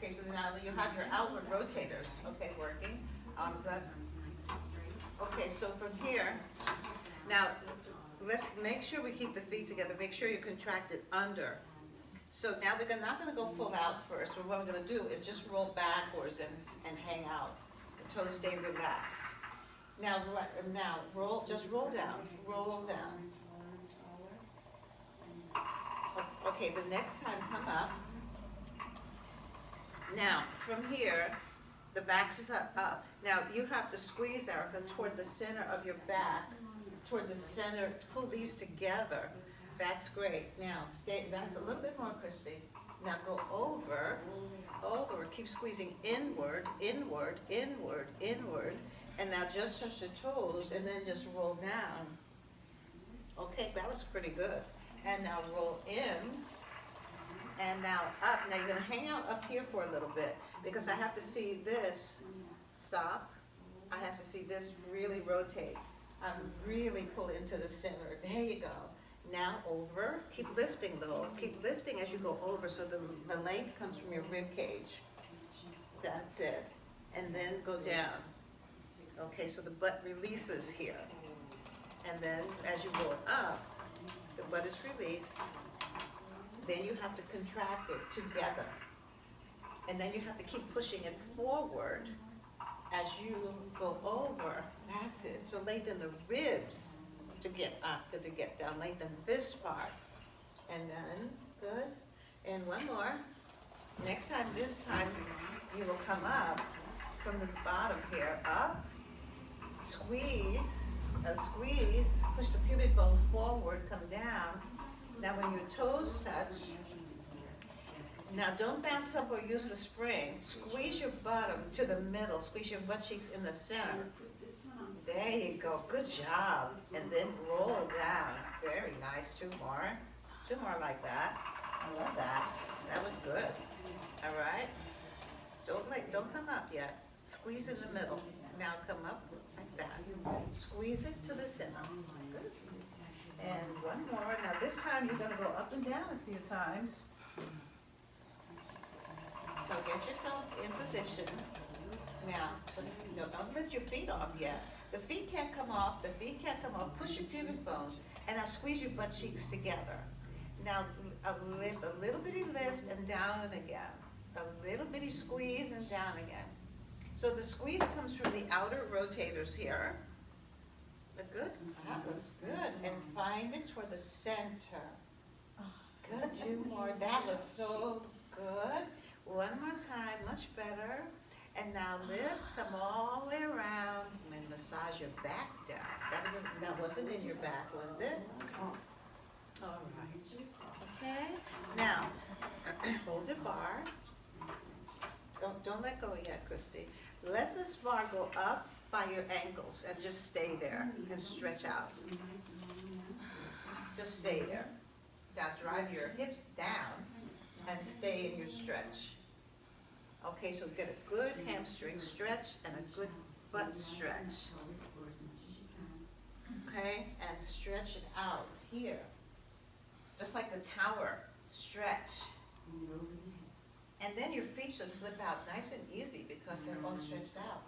Okay, so now you have your outward rotators, okay, working. Okay, so from here, now let's make sure we keep the feet together. Make sure you contract it under. So now we're not going to go full out first. But what we're going to do is just roll backwards and hang out. The toes stay relaxed. Now, just roll down. Roll down. Okay, the next time, come up. Now, from here, the back is up. Now, you have to squeeze, Erica, toward the center of your back, toward the center. Pull these together. That's great. Now, that's a little bit more, Christy. Now, go over. Keep squeezing inward, inward, inward, inward. And now just touch the toes and then just roll down. Okay, that was pretty good. And now roll in. And now up. Now you're going to hang out up here for a little bit because I have to see this stop. I have to see this really rotate. Really pull into the center. There you go. Now over. Keep lifting though. Keep lifting as you go over so the length comes from your rib cage. That's it. And then go down. Okay, so the butt releases here. And then as you go up, the butt is released. Then you have to contract it together. And then you have to keep pushing it forward as you go over. That's it. So lengthen the ribs to get up, to get down. Lengthen this part. And then, good. And one more. Next time, this time, you will come up from the bottom here, up, squeeze, push the pubic bone forward, come down. Now when your toes touch, now don't bounce up or use the spring. Squeeze your bottom to the middle, squeeze your butt cheeks in the center. There you go, good job. And then roll down. Very nice, two more like that. I love that. That was good. All right. Don't come up yet. Squeeze in the middle. Now come up like that. Squeeze it to the center. Good. And one more. Now this time you're going to go up and down a few times. So get yourself in position. Now, don't lift your feet off yet. The feet can't come off. The feet can't come off. Push your pubic bone. And now squeeze your butt cheeks together. Now a little bitty lift and down and again. A little bitty squeeze and down again. So the squeeze comes from the outer rotators here. Good. That was good. And find it toward the center. Good. Two more. That looks so good. One more time. Much better. And now lift, come all the way around, and massage your back down. That wasn't in your back, was it? All right. Okay. Now, hold the bar. Don't let go yet, Christy. Let this bar go up by your ankles and just stay there and stretch out. Just stay there. Now drive your hips down and stay in your stretch. Okay, so get a good hamstring stretch and a good butt stretch. Okay, and stretch it out here. Just like the tower, stretch. And then your feet should slip out nice and easy because they're all stretched out.